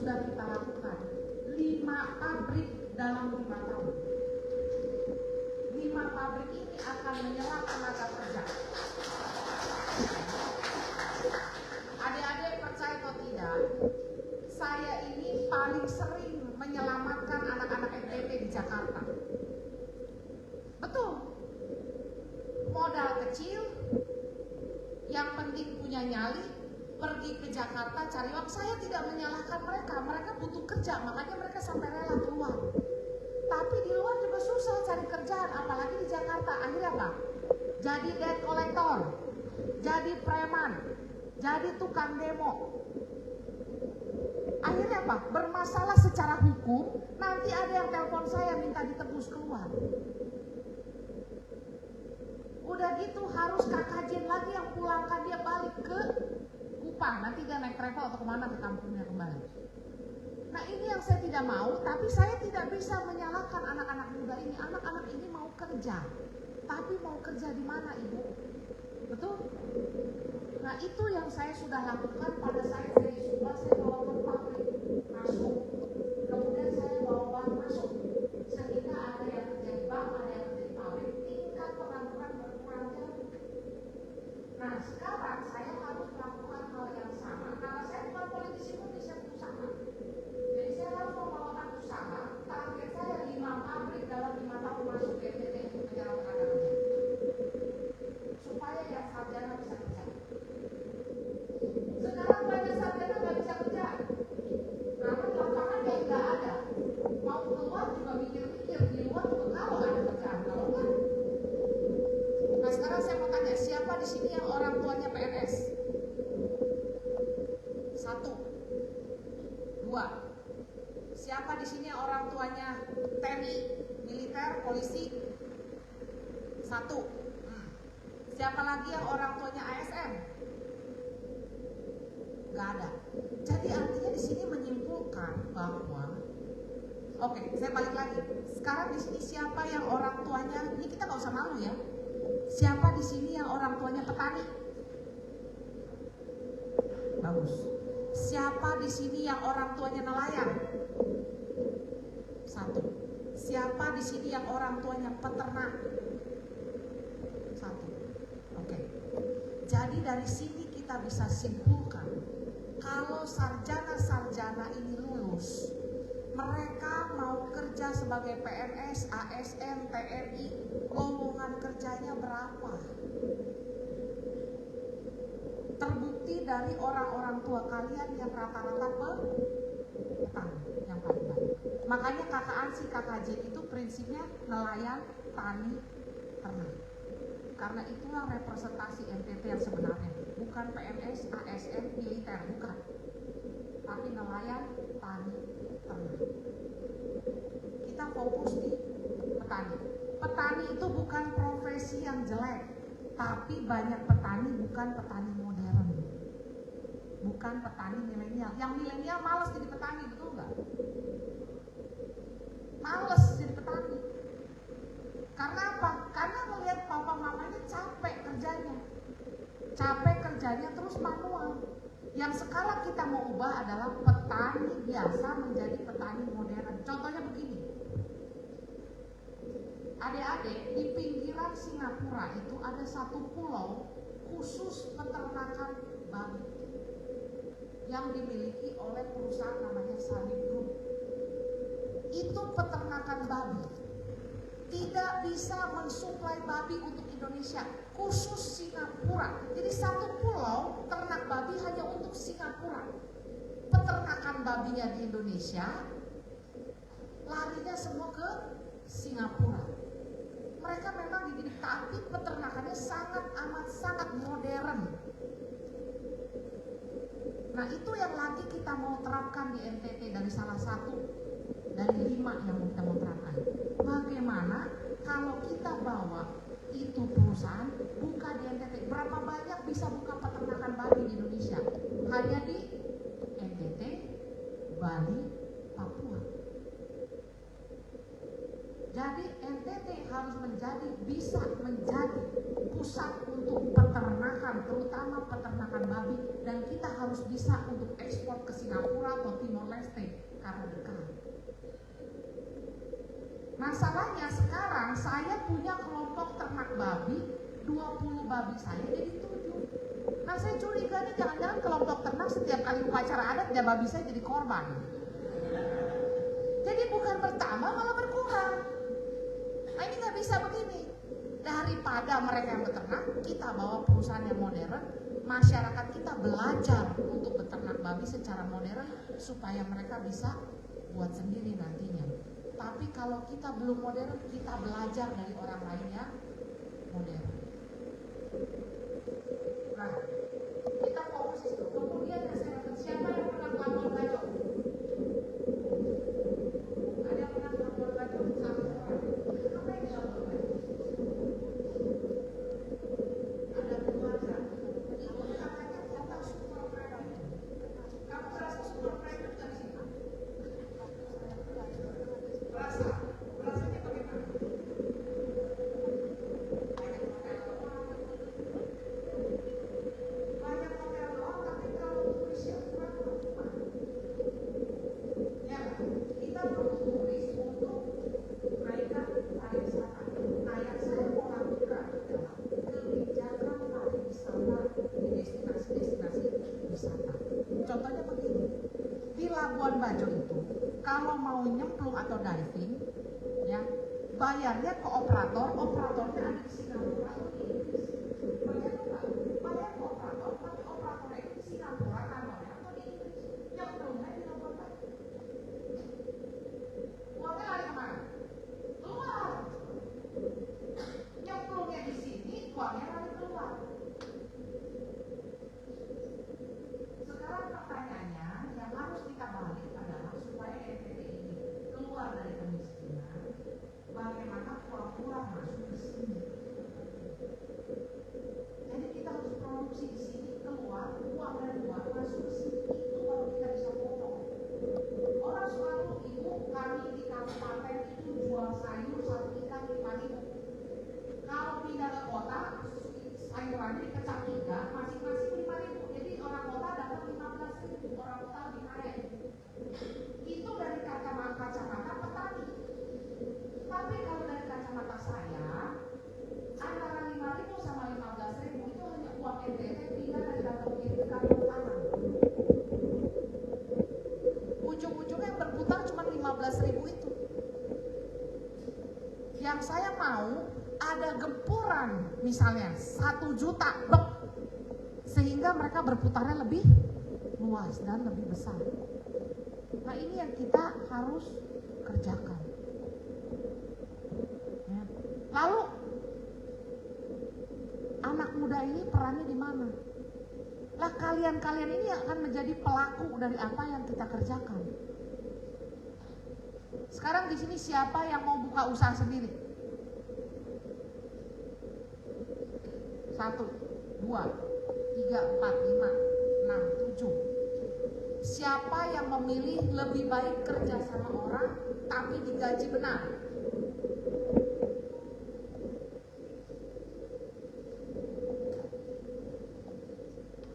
sudah kita lakukan. 5 pabrik dalam 5 tahun. 5 pabrik ini akan menyerap tenaga kerja. Adik-adik percaya atau tidak, saya ini paling sering menyelamatkan anak-anak NTT di Jakarta. Betul. Modal kecil, yang penting punya nyali, pergi ke Jakarta cari uang. Saya tidak menyalahkan mereka, mereka butuh kerja, makanya mereka sampai rela keluar. Tapi di luar juga susah cari kerjaan, apalagi di Jakarta. Akhirnya apa? Jadi debt collector, jadi preman, jadi tukang demo. Akhirnya apa? Bermasalah secara hukum, nanti ada yang telepon saya minta ditebus keluar. Udah gitu harus kakak Jen lagi yang pulangkan dia balik ke Kupang. Nanti dia naik travel atau kemana ke kampungnya kembali. Nah ini yang saya tidak mau, tapi saya tidak bisa menyalahkan anak-anak muda ini. Anak-anak ini mau kerja, tapi mau kerja di mana ibu? Betul? Nah itu yang saya sudah lakukan pada saat saya di Sumba. Saya bawa ke pabrik masuk, kemudian saya bawa bank masuk, sehingga ada yang kerja di bank, ada yang kerja di pabrik, tingkat pengangguran berkurang jauh. Nah sekarang saya harus melakukan hal yang sama, karena saya bukan politisi murni, saya pengusaha. Jadi saya harus membawakan usaha. Target saya 5 pabrik dalam 5 tahun masuk ke NTT untuk menyerap tenaga kerja, supaya yang sarjana bisa kerja. Sekarang banyak sarjana nggak bisa kerja, karena lapangannya nggak ada. Mau keluar juga mikir-mikir, di luar juga kalau ada kerjaan, kalau nggak. Nah sekarang saya mau tanya, siapa di sini yang orang tuanya PNS? 1, 2. Siapa di sini yang orang tuanya TNI, militer, polisi? 1. Siapa lagi yang orang tuanya ASN? Gak ada. Jadi artinya di sini menyimpulkan bahwa, oke, saya balik lagi. Sekarang di sini siapa yang orang tuanya, ini kita nggak usah malu ya. Siapa di sini yang orang tuanya petani? Bagus. Siapa di sini yang orang tuanya nelayan? 1. Siapa di sini yang orang tuanya peternak? 1. Oke. Jadi dari sini kita bisa simpulkan, kalau sarjana-sarjana ini lulus, mereka mau kerja sebagai PNS, ASN, TNI, lowongan kerjanya berapa? Terbukti dari orang-orang tua kalian yang rata-rata petani yang paling banyak. Makanya kakak Ansi, kakak Jen itu prinsipnya nelayan, tani, ternak. Karena itulah representasi NTT yang sebenarnya, bukan PNS, ASN, militer, bukan. Tapi nelayan, tani, ternak. Kita fokus di petani. Petani itu bukan profesi yang jelek, tapi banyak petani bukan petani modern, bukan petani milenial. Yang milenial malas jadi petani, betul nggak? Malas jadi petani. Karena apa? Karena melihat papa mamanya capek kerjanya terus manual. Yang sekarang kita mau ubah adalah petani biasa menjadi petani modern. Contohnya begini, adik-adik, di pinggiran Singapura itu ada satu pulau khusus peternakan babi yang dimiliki oleh perusahaan namanya Salib Group. Itu peternakan babi, tidak bisa mensuplai babi untuk Indonesia, khusus Singapura. Jadi satu pulau ternak babi hanya untuk Singapura. Peternakan babinya di Indonesia, larinya semua ke Singapura. Mereka memang dididik, tapi peternakannya sangat modern. Nah itu yang lagi kita mau terapkan di NTT dari salah satu dari 5 yang kita mau terapkan. Bagaimana kalau kita bawa itu perusahaan buka di NTT? Berapa banyak bisa buka peternakan babi di Indonesia? Hanya di NTT, Bali, Papua. Jadi NTT harus bisa menjadi pusat untuk peternakan, terutama peternakan babi, dan kita harus bisa untuk ekspor ke Singapura atau Timor Leste karena dekat. Masalahnya sekarang saya punya kelompok ternak babi, 20 babi saya jadi 7. Nah saya curiga nih, jangan-jangan kelompok ternak setiap kali upacara adat ya babi saya jadi korban. Jadi bukan bertambah malah berkurang. Nah ini nggak bisa begini. Daripada mereka yang beternak, kita bawa perusahaan yang modern, masyarakat kita belajar untuk beternak babi secara modern supaya mereka bisa buat sendiri nantinya. Tapi kalau kita belum modern, kita belajar dari orang lainnya modern. Nah, kita fokus itu. Kemudian saya dapat siapa yang pernah Labuan Bajo? Ada yang pernah Labuan Bajo? Satu orang. Apa yang Labuan Bajo? Ada keluarga. Ibu katanya tentang super predator. Kamu merasa super predator dari sini? Rasanya bagaimana? Banyak hotel doang, tapi kalau turisnya kurang berapa? Ya, kita perlu turis untuk menaikkan pariwisata. Nah, yang saya mau lakukan adalah kebijakan pariwisata di destinasi-destinasi wisata. Contohnya begini, di Labuan Bajo itu, kalau mau nyemplung atau diving, ya bayarnya ke operatornya ada di Singapura atau di Inggris. Bayar ke operator, tapi operatornya itu di Singapura kantornya atau di Inggris. Nyemplungnya di Labuan Bajo. Uangnya lari kemana? Keluar. Nyemplungnya di sini, uangnya lari keluar. Sekarang pertanyaannya yang harus kita balik adalah supaya NTT ini keluar dari kemiskinan, bagaimana pura-pura masuk ke sini. Jadi kita harus produksi di sini, keluar, uang dari luar masuk ke sini, itu baru kita bisa potong. Orang selalu ibu kami di kabupaten itu jual sayur 1 ikan 5.000. Kalau pindah ke kota, sayurannya dipecah 3, masing-masing 5.000. Jadi orang kota dapat 15.000, orang kota lebih kaya. Itu dari kacamata petani. Tapi kalau dari kacamata saya, antara 5.000 sama 15.000 itu hanya uang NTT pindah dari kantong kiri ke kantong kanan. Ujung-ujungnya yang berputar cuma 15.000 itu. Yang saya mau ada gempuran, misalnya 1 juta, sehingga mereka berputarnya lebih luas dan lebih besar. Nah ini yang kita harus kerjakan. Ya. Lalu anak muda ini perannya di mana? Lah kalian ini akan menjadi pelaku dari apa yang kita kerjakan. Sekarang di sini siapa yang mau buka usaha sendiri? 1, 2, 3, 4, 5, 6, 7. Siapa yang memilih lebih baik kerja sama orang tapi digaji benar?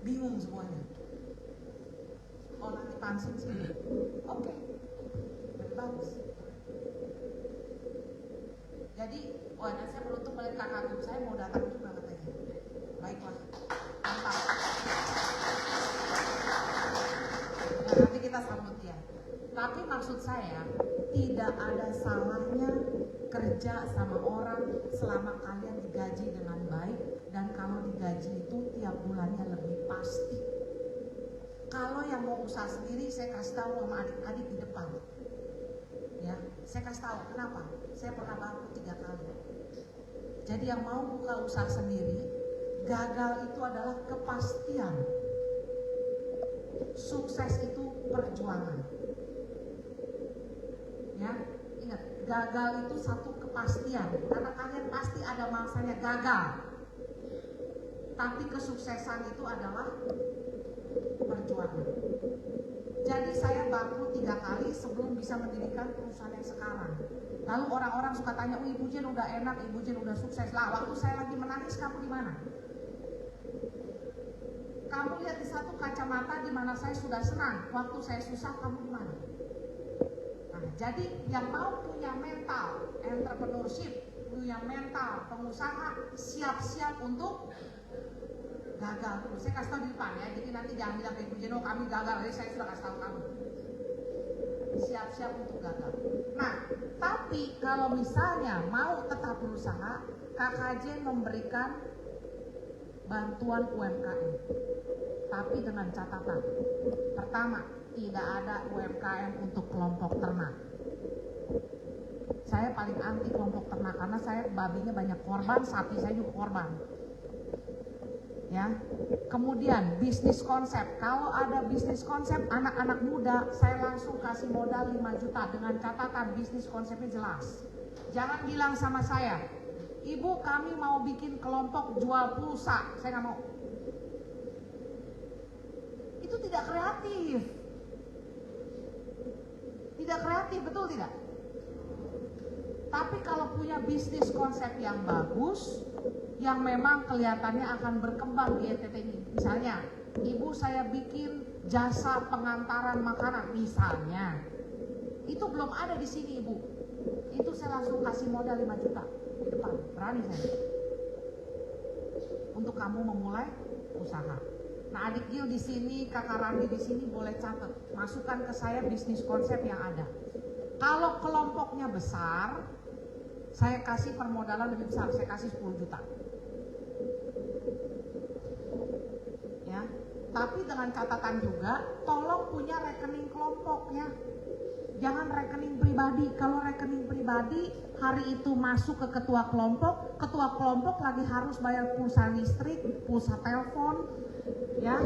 Bingung semuanya. Oh nanti pansin sini. Oke. Bagus. Jadi, dan saya beruntung melihat kakak adik saya mau datang juga katanya. Baiklah, mantap. Nah, nanti kita sambut ya. Tapi maksud saya, tidak ada salahnya kerja sama orang selama kalian digaji dengan baik, dan kalau digaji itu tiap bulannya lebih pasti. Kalau yang mau usaha sendiri, saya kasih tahu sama adik-adik di depan. Ya, saya kasih tahu kenapa. Saya pernah bangkrut 3 kali. Jadi yang mau buka usaha sendiri, gagal itu adalah kepastian. Sukses itu perjuangan. Ya, ingat, gagal itu satu kepastian. Karena kalian pasti ada masanya gagal. Tapi kesuksesan itu adalah perjuangan. Jadi saya bangkrut 3 kali sebelum bisa mendirikan perusahaan yang sekarang. Lalu orang-orang suka tanya, oh Ibu Jen udah enak, Ibu Jen udah sukses. Lah waktu saya lagi menangis kamu di mana? Kamu lihat di satu kacamata di mana saya sudah senang, waktu saya susah kamu di mana? Nah, jadi yang mau punya mental entrepreneurship, punya mental pengusaha, siap-siap untuk gagal dulu. Saya kasih tahu di depan ya, jadi nanti jangan bilang ke Ibu Jen, oh kami gagal, jadi saya sudah kasih tahu kamu. Siap-siap untuk gagal. Nah, tapi kalau misalnya mau tetap berusaha, KKJ memberikan bantuan UMKM. Tapi dengan catatan, pertama, tidak ada UMKM untuk kelompok ternak. Saya paling anti kelompok ternak karena saya babinya banyak korban, sapi saya juga korban. Ya. Kemudian bisnis konsep. Kalau ada bisnis konsep anak-anak muda, saya langsung kasih modal 5 juta dengan catatan bisnis konsepnya jelas. Jangan bilang sama saya, Ibu kami mau bikin kelompok jual pulsa. Saya nggak mau. Itu tidak kreatif. Tidak kreatif, betul tidak? Tapi kalau punya bisnis konsep yang bagus, yang memang kelihatannya akan berkembang di NTT ini. Misalnya, Ibu saya bikin jasa pengantaran makanan misalnya. Itu belum ada di sini Ibu. Itu saya langsung kasih modal 5 juta di depan. Berani saya. Untuk kamu memulai usaha. Nah, adik Gil di sini, kakak Randi di sini boleh catat, masukkan ke saya bisnis konsep yang ada. Kalau kelompoknya besar, saya kasih permodalan lebih besar, saya kasih 10 juta. Ya, tapi dengan catatan juga, tolong punya rekening kelompoknya. Jangan rekening pribadi. Kalau rekening pribadi, hari itu masuk ke ketua kelompok lagi harus bayar pulsa listrik, pulsa telepon, ya,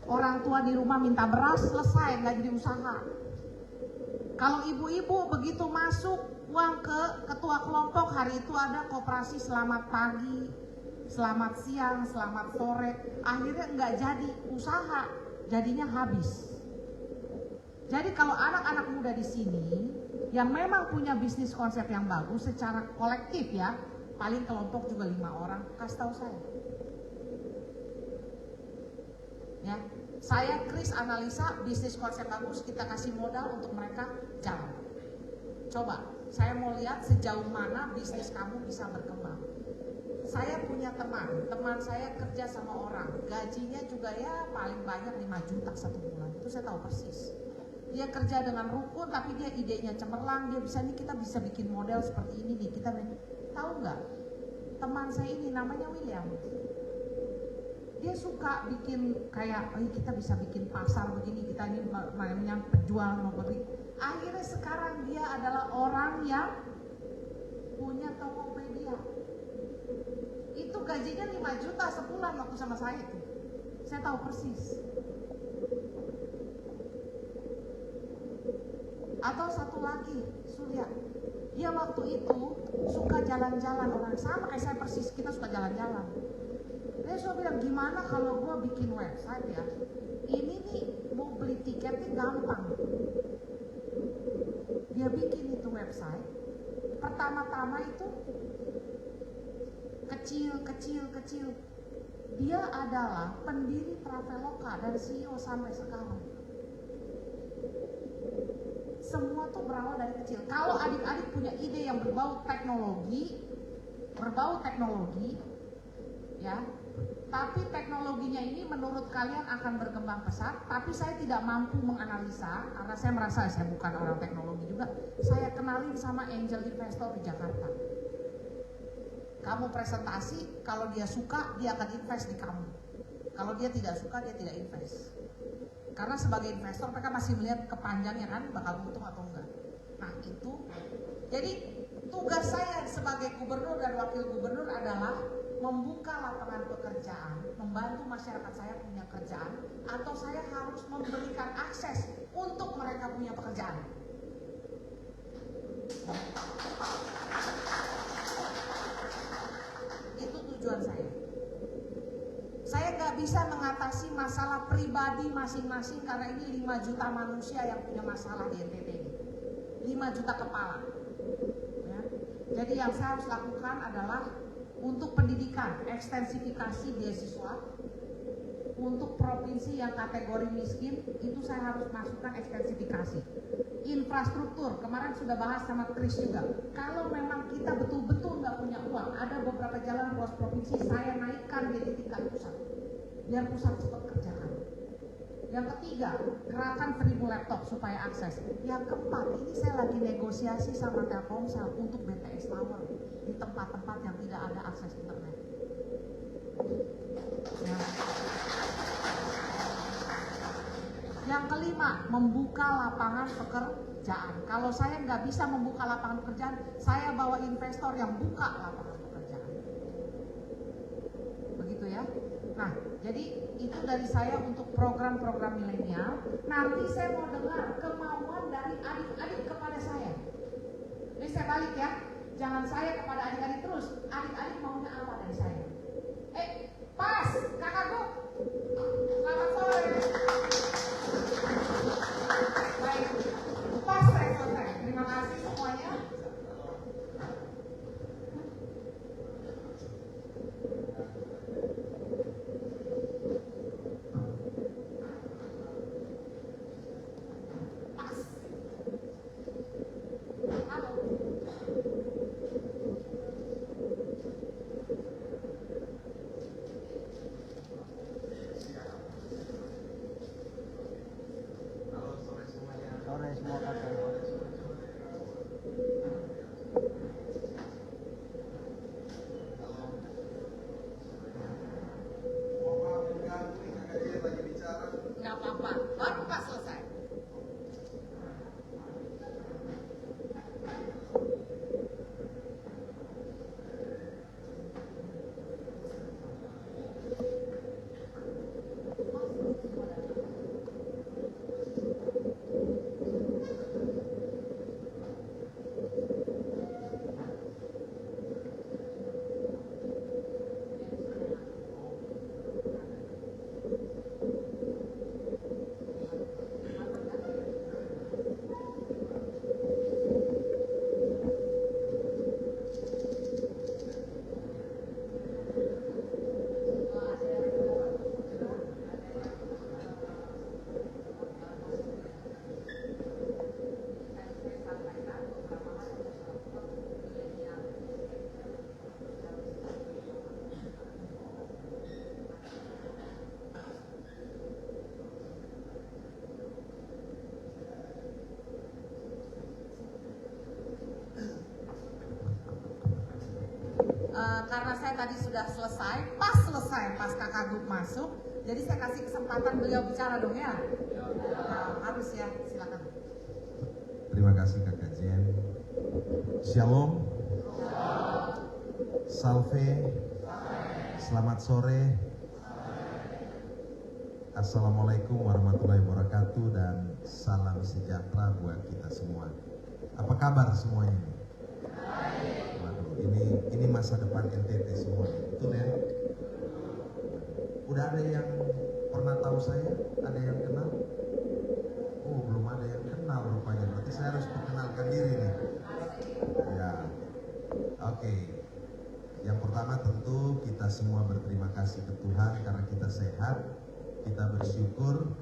orang tua di rumah minta beras, selesai, nggak jadi usaha. Kalau ibu-ibu begitu masuk uang ke ketua kelompok, hari itu ada koperasi selamat pagi, selamat siang, selamat sore, akhirnya nggak jadi usaha, jadinya habis. Jadi kalau anak-anak muda di sini yang memang punya bisnis konsep yang bagus secara kolektif ya, paling kelompok juga 5 orang, kasih tahu saya. Ya, saya Kris analisa bisnis konsep bagus, kita kasih modal untuk mereka jalan. Coba, saya mau lihat sejauh mana bisnis kamu bisa berkembang. Saya punya teman saya kerja sama orang, gajinya juga ya paling banyak 5 juta satu bulan, itu saya tahu persis. Dia kerja dengan rukun, tapi dia idenya cemerlang, dia bisa nih kita bisa bikin model seperti ini nih, kita tahu nggak? Teman saya ini namanya William. Dia suka bikin kayak, oh kita bisa bikin pasar begini, kita ini mainnya penjual mau beli. Akhirnya sekarang dia adalah orang yang punya Tokopedia. Itu gajinya 5 juta sebulan waktu sama saya itu. Saya tahu persis. Atau satu lagi, Surya, dia waktu itu suka jalan-jalan, orang sama kayak saya persis, kita suka jalan-jalan. Dia suka bilang, gimana kalau gue bikin website ya, ini nih mau beli tiketnya gampang. Dia bikin itu website, pertama-tama itu kecil. Dia adalah pendiri Traveloka dan CEO sampai sekarang. Semua tuh berawal dari kecil. Kalau adik-adik punya ide yang berbau teknologi, ya, tapi teknologinya ini menurut kalian akan berkembang pesat, tapi saya tidak mampu menganalisa karena saya merasa saya bukan orang teknologi juga. Saya kenalin sama angel investor di Jakarta. Kamu presentasi, kalau dia suka dia akan invest di kamu. Kalau dia tidak suka dia tidak invest. Karena sebagai investor mereka masih melihat kepanjangnya kan, bakal untung atau enggak. Nah itu, jadi tugas saya sebagai gubernur dan wakil gubernur adalah membuka lapangan pekerjaan, membantu masyarakat saya punya kerjaan, atau saya harus memberikan akses untuk mereka punya pekerjaan. Itu tujuan saya. Saya nggak bisa mengatasi masalah pribadi masing-masing karena ini 5 juta manusia yang punya masalah di NTT ini. 5 juta kepala. Ya. Jadi yang saya harus lakukan adalah untuk pendidikan, ekstensifikasi beasiswa. Untuk provinsi yang kategori miskin, itu saya harus masukkan ekstensifikasi. Infrastruktur, kemarin sudah bahas sama Kris juga. Kalau memang kita betul-betul nggak punya uang, ada beberapa jalan ruas provinsi saya naikkan jadi tingkat pusat. Biar pusat cepat kerjakan. Yang ketiga, gerakan 1000 laptop supaya akses. Yang keempat, ini saya lagi negosiasi sama Telkomsel untuk BTS Tower di tempat-tempat yang tidak ada akses internet. Ya. Yang kelima, membuka lapangan pekerjaan. Kalau saya nggak bisa membuka lapangan pekerjaan, saya bawa investor yang buka lapangan pekerjaan. Begitu ya. Nah, jadi itu dari saya untuk program-program milenial. Nanti saya mau dengar kemauan dari adik-adik kepada saya. Jadi saya balik ya, jangan saya kepada adik-adik terus. Adik-adik maunya apa dari saya? Pas, kakakku. Selamat sore. Baik, pas saya selesai. Terima kasih semuanya. Nggak apa-apa, baru pas selesai. Karena saya tadi sudah selesai, pas kakak Gub masuk, jadi saya kasih kesempatan beliau bicara dong ya. Harus ya, silakan. Terima kasih Kakak Jen. Shalom. Salve. Selamat sore. Assalamualaikum warahmatullahi wabarakatuh dan salam sejahtera buat kita semua. Apa kabar semuanya? Waduh, ini masa depan NTT semua, betul ya? Udah ada yang pernah tahu saya? Ada yang kenal? Oh, belum ada yang kenal rupanya. Berarti saya harus perkenalkan diri nih. Ya, oke. Yang pertama tentu kita semua berterima kasih ke Tuhan karena kita sehat, kita bersyukur,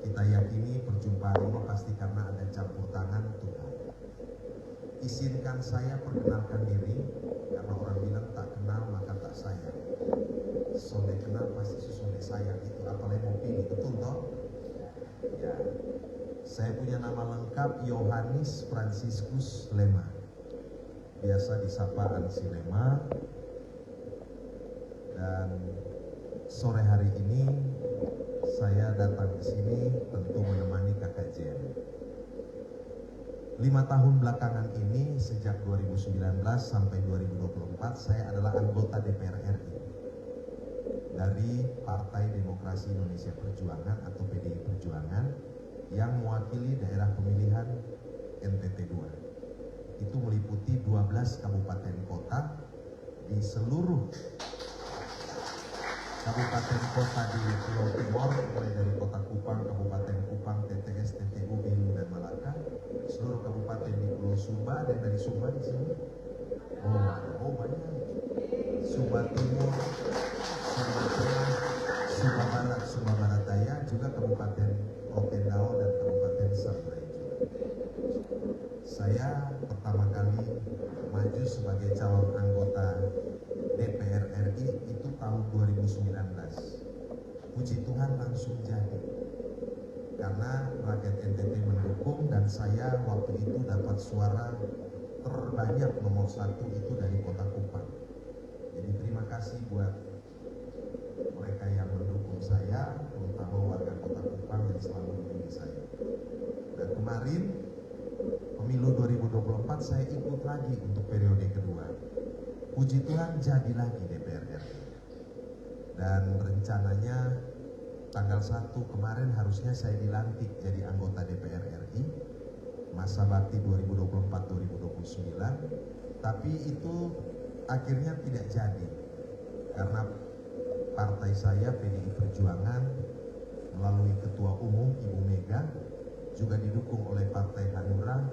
kita yakini perjumpaan ini pasti karena ada campur tangan Tuhan. Izinkan saya perkenalkan diri, karena orang bilang tak kenal maka tak sayang. Sonde kenal pasti sesonde sayang, itu apalagi mau pilih, betul toh? Ya. Saya punya nama lengkap Yohanes Fransiskus Lema, biasa disapa Ansi Lema. Dan sore hari ini saya datang ke sini tentu menemani Kakak Jen. 5 tahun belakangan ini, sejak 2019 sampai 2024, saya adalah anggota DPR RI dari Partai Demokrasi Indonesia Perjuangan atau PDI Perjuangan yang mewakili daerah pemilihan NTT 2. Itu meliputi 12 kabupaten kota di seluruh kabupaten kota di Pulau Timur, mulai dari Kota Kupang, Kabupaten Kupang, TTS, TTU, Belu, dan Malaka, seluruh kabupaten di Pulau Sumba, dan dari Sumba di sini, maju sebagai calon anggota DPR RI itu tahun 2019. Puji Tuhan langsung jadi. Karena rakyat NTT mendukung dan saya waktu itu dapat suara terbanyak nomor 1 itu dari Kota Kupang. Jadi terima kasih buat mereka yang mendukung saya, terutama warga Kota Kupang yang selalu memilih saya. Dan kemarin pemilu 2024 saya ikut lagi untuk periode kedua. Puji Tuhan jadi lagi DPR RI. Dan rencananya tanggal 1 kemarin harusnya saya dilantik jadi anggota DPR RI masa bakti 2024-2029, tapi itu akhirnya tidak jadi karena partai saya PDI Perjuangan melalui Ketua Umum Ibu Mega juga didukung oleh Partai Hanura,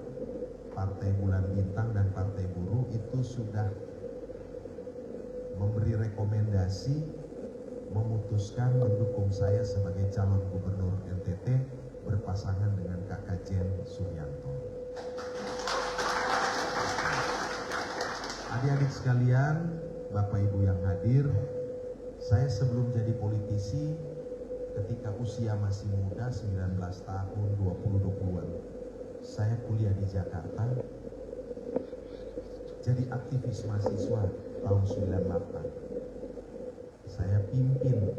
Partai Bulan Bintang dan Partai Buruh itu sudah memberi rekomendasi memutuskan mendukung saya sebagai calon gubernur NTT berpasangan dengan Kakak Jen Suryanto. Adik-adik sekalian, Bapak Ibu yang hadir, saya sebelum jadi politisi ketika usia masih muda 19 tahun 20-20an saya kuliah di Jakarta jadi aktivis mahasiswa tahun 98. Saya pimpin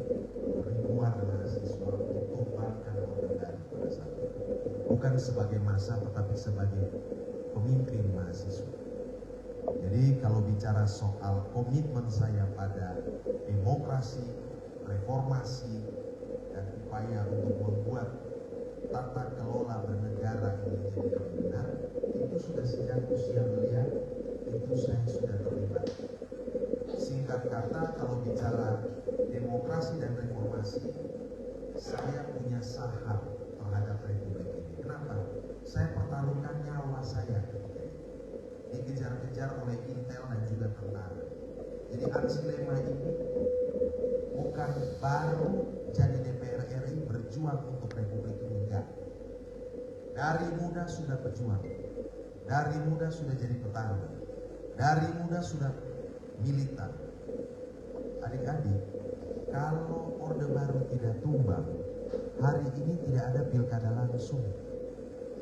ribuan mahasiswa untuk tumbangkan Orde Baru pada saat itu. Bukan sebagai massa tetapi sebagai pemimpin mahasiswa. Jadi kalau bicara soal komitmen saya pada demokrasi, reformasi, dan upaya untuk membuat tata kelola bernegara ini menjadi lebih benar, itu sudah sejak usia belia, itu saya sudah terlibat. Singkat kata, kalau bicara demokrasi dan reformasi, saya punya saham terhadap republik ini. Kenapa? Saya pertaruhkan nyawa saya ketika itu. Dikejar-kejar oleh intel dan juga tentara. Jadi Ansi Lema ini bukan baru jadi DPR RI berjuang untuk republik ini, enggak. Dari muda sudah berjuang. Dari muda sudah jadi petarung. Dari muda sudah militan. Adik-adik, kalau Orde Baru tidak tumbang, hari ini tidak ada pilkada langsung.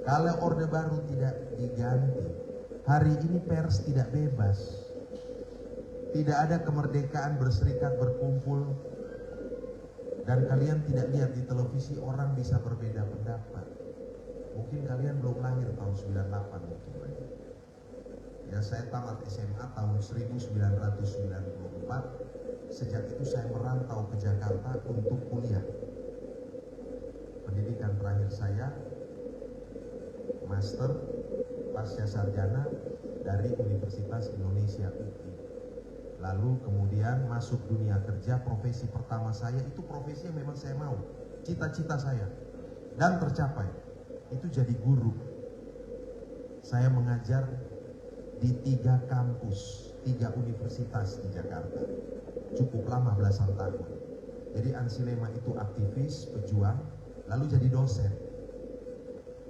Kalau Orde Baru tidak diganti, hari ini pers tidak bebas. Tidak ada kemerdekaan berserikat, berkumpul. Dan kalian tidak lihat di televisi orang bisa berbeda pendapat. Mungkin kalian belum lahir tahun 98 mungkin. Ya, saya tamat SMA tahun 1994. Sejak itu saya merantau ke Jakarta untuk kuliah. Pendidikan terakhir saya master pasca sarjana dari Universitas Indonesia UI. Lalu kemudian masuk dunia kerja, profesi pertama saya itu profesi yang memang saya mau, cita-cita saya dan tercapai. Itu jadi guru. Saya mengajar di 3 kampus, 3 universitas di Jakarta. Cukup lama, belasan tahun. Jadi Ansi Lema itu aktivis, pejuang, lalu jadi dosen.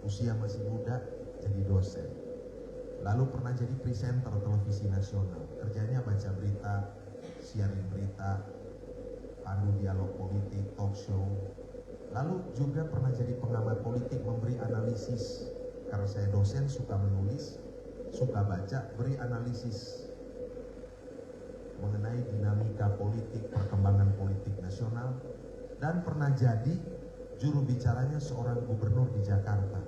Usia masih muda, jadi dosen. Lalu pernah jadi presenter televisi nasional. Kerjanya baca berita, siarin berita, pandu dialog politik, talk show. Lalu juga pernah jadi pengamat politik, memberi analisis. Karena saya dosen, suka menulis, suka baca, beri analisis mengenai dinamika politik, perkembangan politik nasional, dan pernah jadi juru bicaranya seorang gubernur di Jakarta.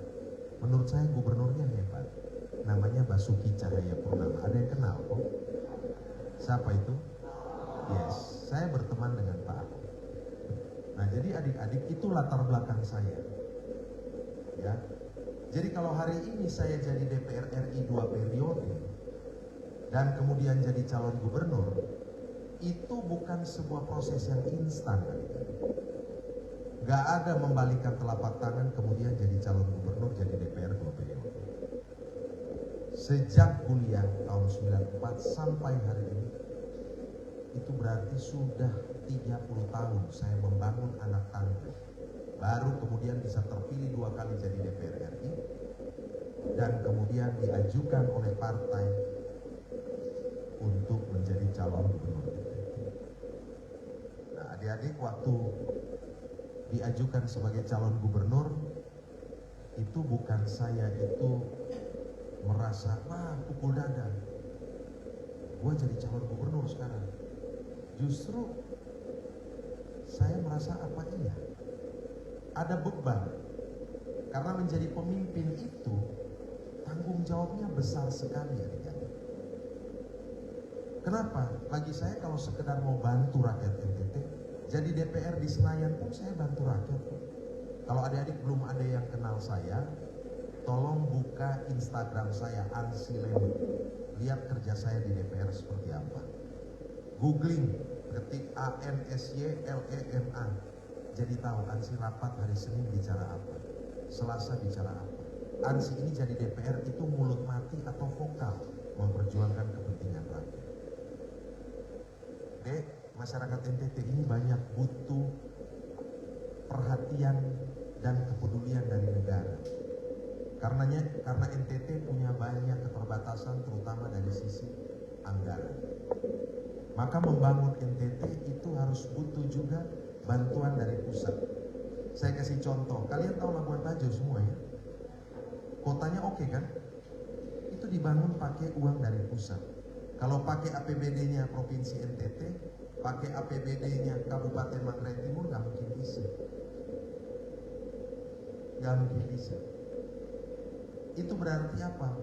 Menurut saya gubernurnya hebat, namanya Basuki Cahayapurnama. Ada yang kenal kok? Siapa itu? Yes, saya berteman dengan Pak Ahok. Nah, jadi adik-adik itu latar belakang saya. Ya. Jadi kalau hari ini saya jadi DPR RI 2 periode dan kemudian jadi calon gubernur, itu bukan sebuah proses yang instan. Gak ada membalikan telapak tangan kemudian jadi calon gubernur, jadi DPR 2 periode. Sejak kuliah tahun 94 sampai hari ini, itu berarti sudah 30 tahun saya membangun anak tangga. Baru kemudian bisa terpilih 2 kali jadi DPR RI dan kemudian diajukan oleh partai adik-adik waktu diajukan sebagai calon gubernur, itu bukan saya itu merasa, wah pukul dada, gue jadi calon gubernur sekarang. Justru saya merasa apa iya, ada beban. Karena menjadi pemimpin itu tanggung jawabnya besar sekali adik-adik. Kenapa? Bagi saya kalau sekedar mau bantu rakyat NTT, jadi DPR di Senayan pun saya bantu rakyat. Kalau adik-adik belum ada yang kenal saya, tolong buka Instagram saya, Ansy Lema. Lihat kerja saya di DPR seperti apa. Googling, ketik ANSYLEMA. Jadi tahu Ansy rapat hari Senin bicara apa, Selasa bicara apa. Ansy ini jadi DPR itu mulut mati atau vokal memperjuangkan kepentingan rakyat. Dek, masyarakat NTT ini banyak butuh perhatian dan kepedulian dari negara. Karena NTT punya banyak keterbatasan terutama dari sisi anggaran. Maka membangun NTT itu harus butuh juga bantuan dari pusat. Saya kasih contoh, kalian tahu Labuan Bajo semua ya? Kotanya oke kan? Itu dibangun pakai uang dari pusat. Kalau pakai APBD-nya Provinsi NTT, pakai APBD-nya Kabupaten Manggarai Timur, gak mungkin bisa. Gak mungkin bisa. Itu berarti apa?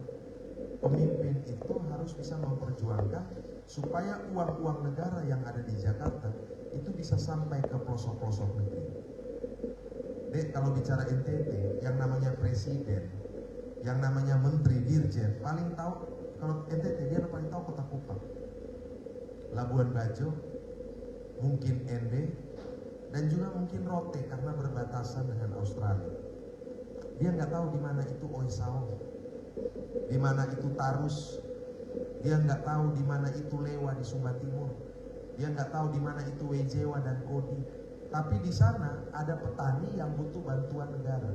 Pemimpin itu harus bisa memperjuangkan supaya uang-uang negara yang ada di Jakarta itu bisa sampai ke pelosok-pelosok negeri. Dek, kalau bicara NTT, yang namanya presiden, yang namanya menteri, dirjen, paling tahu, kalau NTT dia paling tahu Kota Kupang, Labuan Bajo, mungkin ND, dan juga mungkin Rote karena berbatasan dengan Australia. Dia nggak tahu di mana itu Oisau, di mana itu Tarus, dia nggak tahu di mana itu Lewa di Sumba Timur, dia nggak tahu di mana itu Wejewa dan Kodi. Tapi di sana ada petani yang butuh bantuan negara,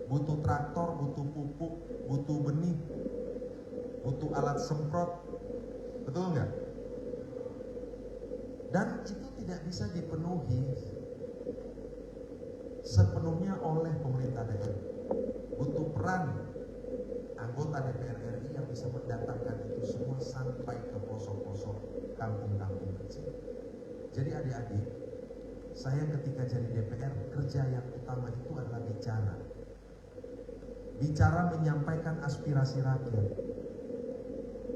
butuh traktor, butuh pupuk, butuh benih, butuh alat semprot, betul nggak? Dan itu tidak bisa dipenuhi sepenuhnya oleh pemerintah daerah. Butuh peran anggota DPR RI yang bisa mendatangkan itu semua sampai ke pelosok-pelosok kampung-kampung kecil. Jadi adik-adik, saya ketika jadi DPR, kerja yang utama itu adalah bicara. Bicara menyampaikan aspirasi rakyat.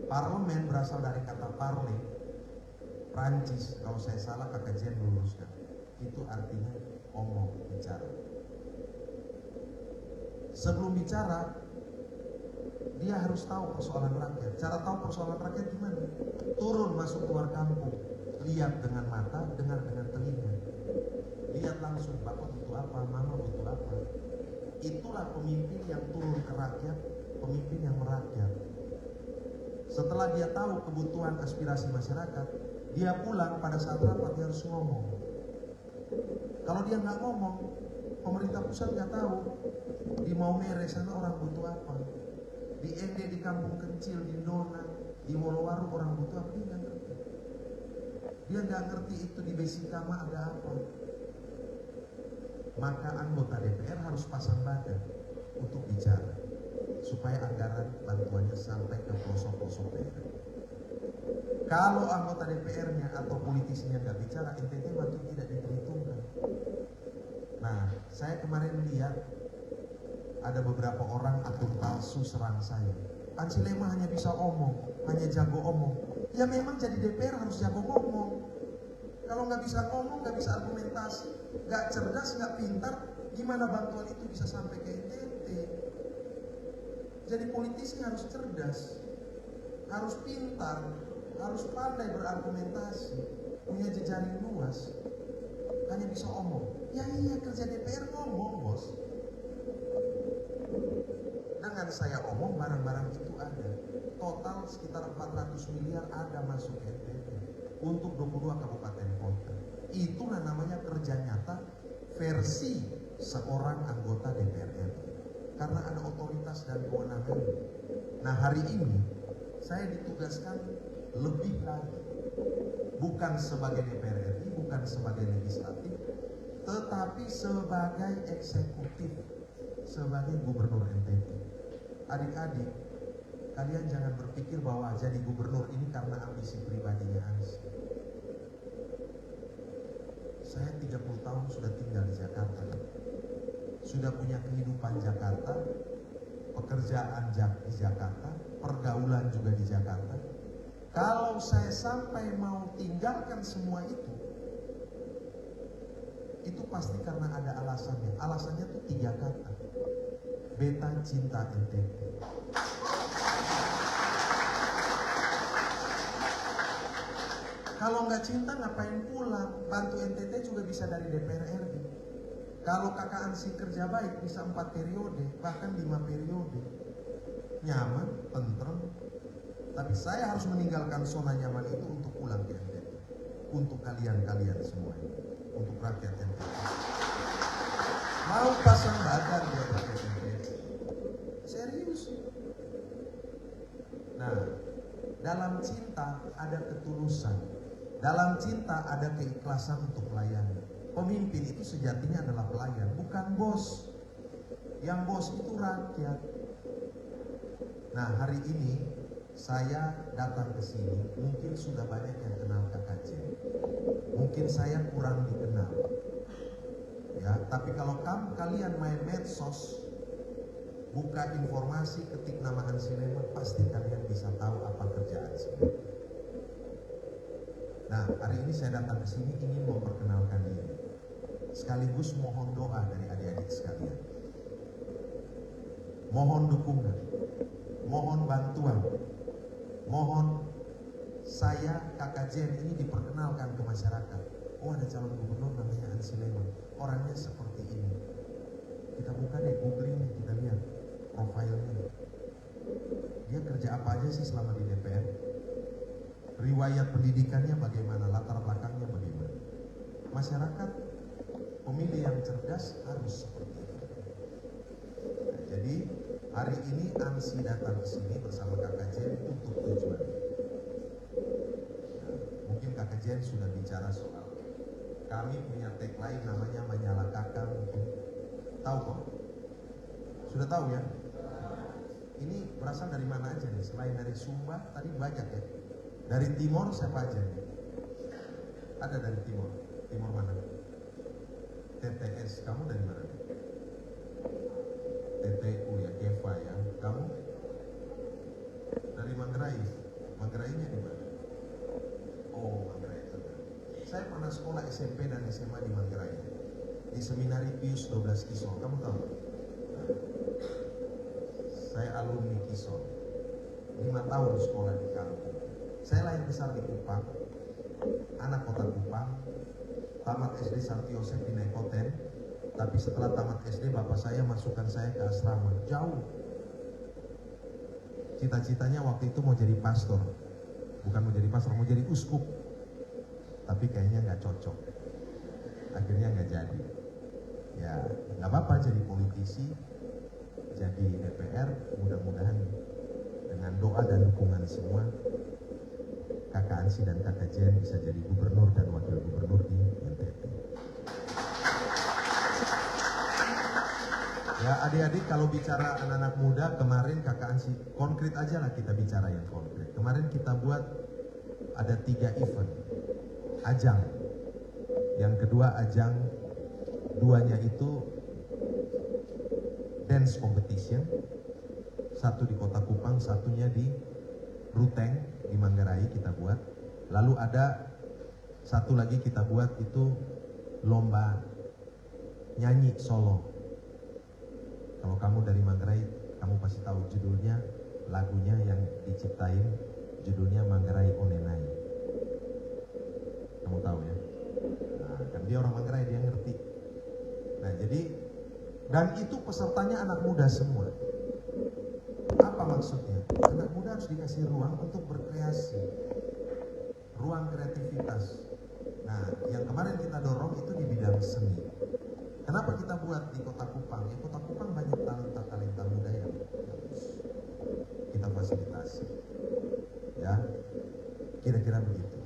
Parlemen berasal dari kata parle, Prancis, kalau saya salah Kakak Jen luruskan. Itu artinya omong, bicara. Sebelum bicara, dia harus tahu persoalan rakyat. Cara tahu persoalan rakyat gimana? Turun masuk keluar kampung, lihat dengan mata, dengar dengan telinga. Lihat langsung, Bapak butuh apa, Mama butuh apa. Itulah pemimpin yang turun ke rakyat, pemimpin yang merakyat. Setelah dia tahu kebutuhan aspirasi masyarakat, dia pulang pada saat rapat dia harus ngomong. Kalau dia nggak ngomong, pemerintah pusat nggak tahu di Maumere sana orang butuh apa, di ND di kampung kecil, di Nona, di Wolowaru orang butuh apa, dia nggak ngerti. Dia nggak ngerti itu di Besikama ada apa. Maka anggota DPR harus pasang badan untuk bicara supaya anggaran bantuannya sampai ke pelosok-pelosok daerah. Kalau anggota DPR-nya atau politisinya nggak bicara, NTT makin tidak diperhitungkan. Nah, saya kemarin lihat ada beberapa orang akun palsu serang saya. Ansy Lema hanya bisa omong, hanya jago omong. Ya memang jadi DPR harus jago ngomong. Kalau nggak bisa ngomong, nggak bisa argumentasi, nggak cerdas, nggak pintar, gimana bantuan itu bisa sampai ke NTT? Jadi politisi harus cerdas, harus pintar, harus pandai berargumentasi, punya jejaring luas. Hanya bisa omong. Ya iya, kerja DPR ngomong, bos. Dengan saya omong, barang-barang itu ada. Total sekitar 400 miliar ada masuk NTT untuk 22 kabupaten kota. Itulah namanya kerja nyata versi seorang anggota DPR RI. Karena ada otoritas dan kewenangan. Nah, hari ini saya ditugaskan lebih lagi, bukan sebagai DPR RI, bukan sebagai legislatif, tetapi sebagai eksekutif, sebagai gubernur NTT. Adik-adik, kalian jangan berpikir bahwa jadi gubernur ini karena ambisi pribadinya Ansi. Saya 30 tahun sudah tinggal di Jakarta, sudah punya kehidupan Jakarta, pekerjaan di Jakarta, pergaulan juga di Jakarta. Kalau saya sampai mau tinggalkan semua itu pasti karena ada alasannya. Alasannya tuh 3 kata. Beta cinta NTT. Kalau nggak cinta ngapain pulang? Bantu NTT juga bisa dari DPR RI. Kalau kakak Ansi kerja baik bisa 4 periode, bahkan 5 periode. Nyaman, tentrem. Tapi saya harus meninggalkan zona nyaman itu untuk pulang ke NTT. Untuk kalian-kalian semua. Untuk rakyat NTT. Mau pasang badan buat rakyat NTT. Serius. Nah, dalam cinta ada ketulusan. Dalam cinta ada keikhlasan untuk melayani. Pemimpin itu sejatinya adalah pelayan, bukan bos. Yang bos itu rakyat. Nah, hari ini saya datang ke sini, mungkin sudah banyak yang kenal KKJ. Mungkin saya kurang dikenal. Ya, tapi kalau kalian main medsos, buka informasi, ketik nama Ansi Lema, pasti kalian bisa tahu apa kerjaan saya. Nah, hari ini saya datang ke sini ingin memperkenalkan diri. Sekaligus mohon doa dari adik-adik sekalian. Mohon dukungan, mohon bantuan, mohon saya Kakak Jen ini diperkenalkan ke masyarakat. Oh, ada calon gubernur namanya Ansi Lema. Orangnya seperti ini. Kita buka deh, googling nih, kita lihat profilnya. Dia kerja apa aja sih selama di DPR? Riwayat pendidikannya bagaimana, latar belakangnya bagaimana. Masyarakat pemilih yang cerdas harus seperti itu. Nah, jadi hari ini Ansi datang ke sini bersama Kakak Jen untuk tujuan. Nah, mungkin Kakak Jen sudah bicara soal kami punya tagline namanya menyalakan mungkin. Tahu kok? Sudah tahu ya? Ini berasal dari mana aja nih? Selain dari Sumba, tadi banyak ya. Dari timur siapa aja nih? Ada dari timur. Timur mana? TTS. Kamu dari mana? TTU ya, Keva ya. Kamu? Dari Manggarai. Manggarahinya di mana? Oh, Manggarai. Saya pernah sekolah SMP dan SMA di Manggarai. Di Seminari Pius 12 Kisol. Kamu tahu? Saya alumni Kisol. 5 tahun sekolah di kampung. Saya lahir besar di Kupang, anak kota Kupang, tamat SD Santi Yosef di Nekoten, tapi setelah tamat SD bapak saya masukkan saya ke asrama, jauh. Cita-citanya waktu itu mau jadi pastor, bukan mau jadi pastor, mau jadi uskup, tapi kayaknya nggak cocok, akhirnya nggak jadi. Ya nggak apa-apa jadi politisi, jadi DPR, mudah-mudahan dengan doa dan dukungan semua, Kakak Ansi dan Kakak Jen bisa jadi gubernur dan wakil gubernur di NTT. Ya adik-adik, kalau bicara anak-anak muda, kemarin Kakak Ansi, konkret aja lah kita bicara yang konkret. Kemarin kita buat ada 3 event, ajang. Yang kedua ajang, duanya itu dance competition. Satu di Kota Kupang, satunya di Ruteng di Manggarai kita buat. Lalu ada satu lagi kita buat itu lomba nyanyi solo. Kalau kamu dari Manggarai, kamu pasti tahu judulnya, lagunya yang diciptain judulnya Manggarai Onenai. Kamu tahu ya? Nah, kan dia orang Manggarai, dia ngerti. Nah, jadi dan itu pesertanya anak muda semua. Apa maksudnya? Anak muda harus dikasih ruang untuk berkreasi, ruang kreativitas. Nah, yang kemarin kita dorong itu di bidang seni. Kenapa kita buat di Kota Kupang? Ya, Kota Kupang banyak talenta muda yang harus kita fasilitasi. Ya, kira-kira begitu.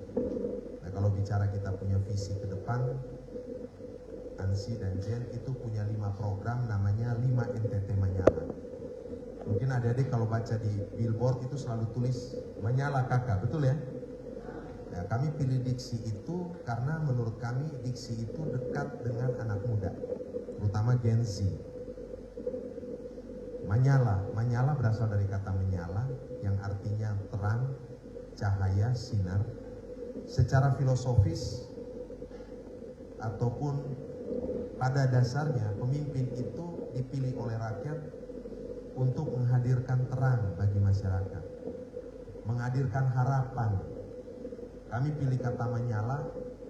Nah, bicara kita punya visi ke depan, Ansi dan Jen itu punya 5 program namanya 5 NTT Menyala. Mungkin adik-adik kalau baca di billboard itu selalu tulis menyala kakak, betul ya? Ya, kami pilih diksi itu karena menurut kami diksi itu dekat dengan anak muda, terutama Gen Z. Menyala berasal dari kata menyala yang artinya terang, cahaya, sinar. Secara filosofis ataupun pada dasarnya pemimpin itu dipilih oleh rakyat untuk menghadirkan terang bagi masyarakat, menghadirkan harapan. Kami pilih kata menyala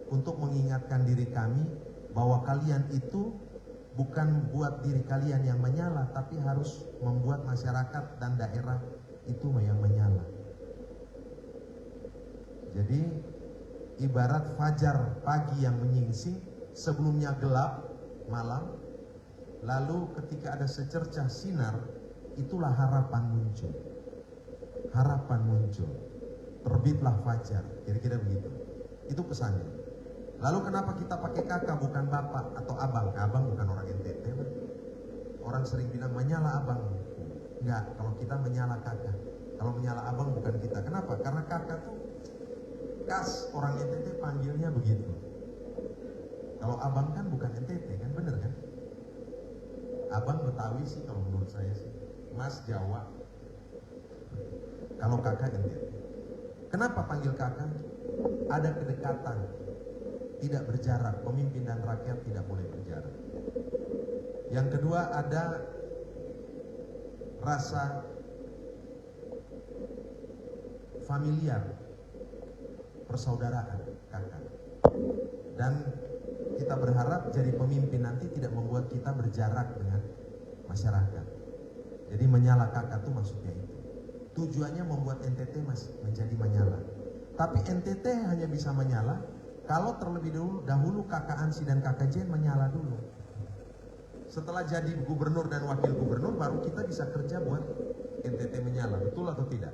untuk mengingatkan diri kami bahwa kalian itu bukan buat diri kalian yang menyala, tapi harus membuat masyarakat dan daerah itu yang menyala. Jadi ibarat fajar pagi yang menyingsing, sebelumnya gelap malam, lalu ketika ada secercah sinar, itulah harapan muncul. Harapan muncul. Terbitlah fajar, kira-kira begitu. Itu pesannya. Lalu kenapa kita pakai kakak bukan bapak atau abang? Abang bukan orang NTT. Orang sering bilang menyala abang. Enggak, kalau kita menyala kakak. Kalau menyala abang bukan kita. Kenapa? Karena kakak tuh khas orang NTT panggilnya begitu. Kalau abang kan bukan NTT kan, bener kan? Abang Betawi sih kalau menurut saya sih. Mas Jawa. Kalau kakak NTT. Kenapa panggil kakak? Ada kedekatan, tidak berjarak. Pemimpin dan rakyat tidak boleh berjarak. Yang kedua ada rasa familiar, persaudaraan kakak. Dan kita berharap jadi pemimpin nanti tidak membuat kita berjarak dengan masyarakat. Jadi menyala kakak itu maksudnya itu. Tujuannya membuat NTT menjadi menyala. Tapi NTT hanya bisa menyala kalau terlebih dahulu kakak Ansi dan kakak Jen menyala dulu. Setelah jadi gubernur dan wakil gubernur, baru kita bisa kerja buat NTT menyala. Betul atau tidak?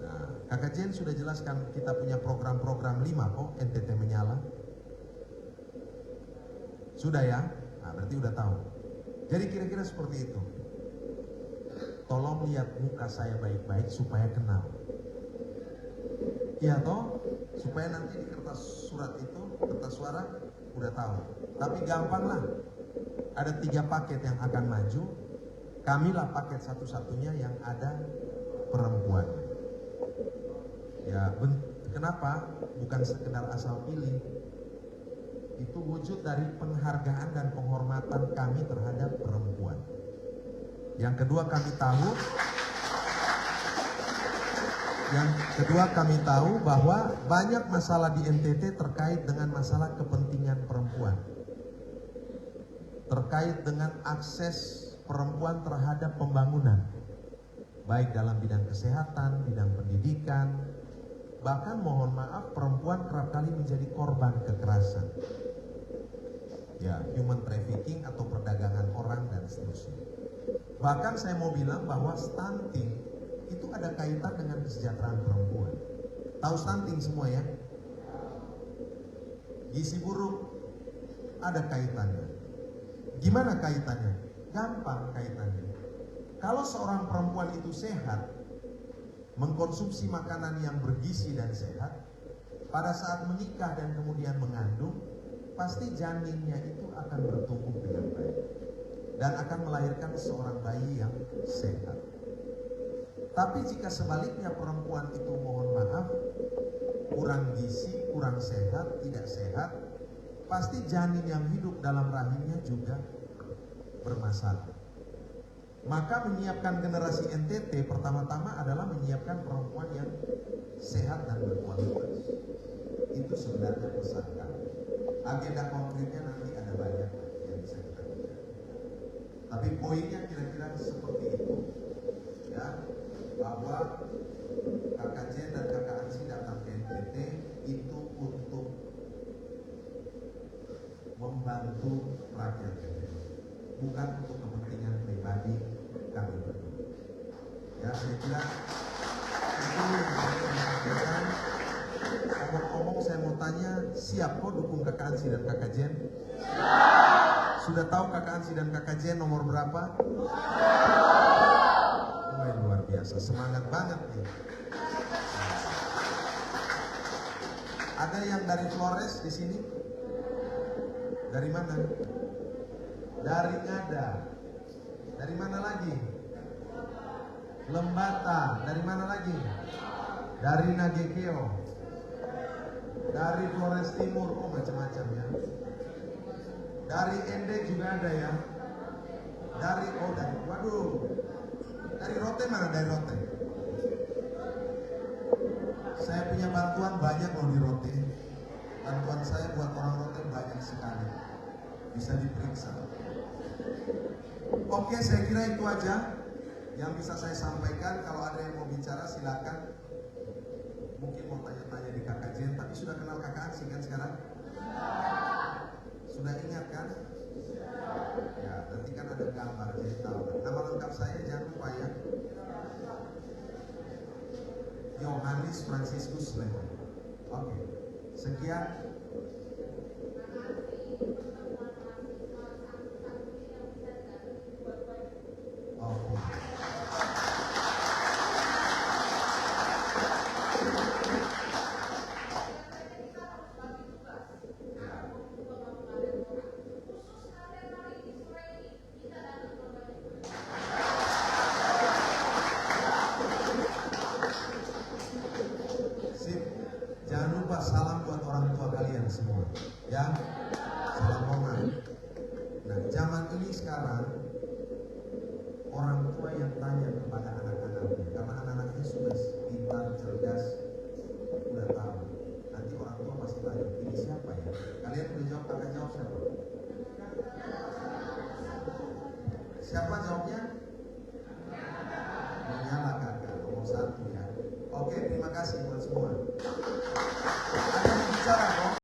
Nah, kakak Jen sudah jelaskan kita punya program-program 5 kok NTT menyala. Sudah ya? Nah, berarti udah tahu. Jadi kira-kira seperti itu. Tolong lihat muka saya baik-baik supaya kenal. Iya toh? Supaya nanti di kertas surat itu, kertas suara udah tahu. Tapi gampang lah. Ada 3 paket yang akan maju. Kamilah paket satu-satunya yang ada perempuan. Ya, kenapa? Bukan sekedar asal pilih. Itu wujud dari penghargaan dan penghormatan kami terhadap perempuan. Yang kedua kami tahu bahwa banyak masalah di NTT terkait dengan masalah kepentingan perempuan. Terkait dengan akses perempuan terhadap pembangunan. Baik dalam bidang kesehatan, bidang pendidikan. Bahkan mohon maaf perempuan kerap kali menjadi korban kekerasan. Ya, human trafficking atau perdagangan orang dan seterusnya. Bahkan saya mau bilang bahwa stunting itu ada kaitan dengan kesejahteraan perempuan. Tahu stunting semua ya? Gizi buruk ada kaitannya. Gimana kaitannya? Gampang kaitannya. Kalau seorang perempuan itu sehat, mengkonsumsi makanan yang bergizi dan sehat, pada saat menikah dan kemudian mengandung, pasti janinnya itu akan bertumbuh dengan baik. Dan akan melahirkan seorang bayi yang sehat. Tapi jika sebaliknya perempuan itu mohon maaf kurang gizi, kurang sehat, tidak sehat, pasti janin yang hidup dalam rahimnya juga bermasalah. Maka menyiapkan generasi NTT pertama-tama adalah menyiapkan perempuan yang sehat dan berkualitas. Itu sebenarnya pesan kami. Agenda konkretnya nanti ada banyak yang bisa kita bicara. Tapi poinnya kira-kira seperti itu, ya, bahwa kakak Jen dan kakak Ansi datang ke NTT itu untuk membantu rakyat NTT, bukan untuk kepentingan pribadi kami berdua. Ya, saya kira itu yang saya sampaikan. Omong-omong saya siap kok dukung kakak Ansi dan kakak Jen? Sudah tahu kakak Ansi dan kakak Jen nomor berapa? Oh, luar biasa, semangat banget nih. Ada yang dari Flores di sini? Dari mana? Dari Ngada. Dari mana lagi? Lembata. Dari mana lagi? Dari Nagekeo. Dari Flores Timur. Oh, macam-macam ya. Dari Ende juga ada ya. Dari waduh. Dari Rote mana? Dari Rote. Saya punya bantuan banyak loh di Rote. Bantuan saya buat orang Rote banyak sekali. Bisa diperiksa. Oke, saya kira itu aja yang bisa saya sampaikan. Kalau ada yang mau bicara silakan. Mungkin mau tanya-tanya di kakak Jen, tapi sudah kenal kakak Ansi kan sekarang? Sudah ingat kan? Ya, nanti kan ada gambar jadi tahu. Nama lengkap saya jangan lupa ya. Yohanes Franciscus Lemon. Oke, sekian. Oke. Sip. Jangan lupa salam buat orang tua kalian semua, ya. Salam hormat. Nah, zaman ini sekarang orang tua yang tanya kepada anak-anaknya, karena anak-anaknya sudah pintar, cerdas, udah tahu. Nanti orang tua pasti tanya, ini siapa ya? Kalian udah jawab, akan jawab siapa? Siapa jawabnya? Menyala kakak, nomor 1 ya. Oke, terima kasih buat semua.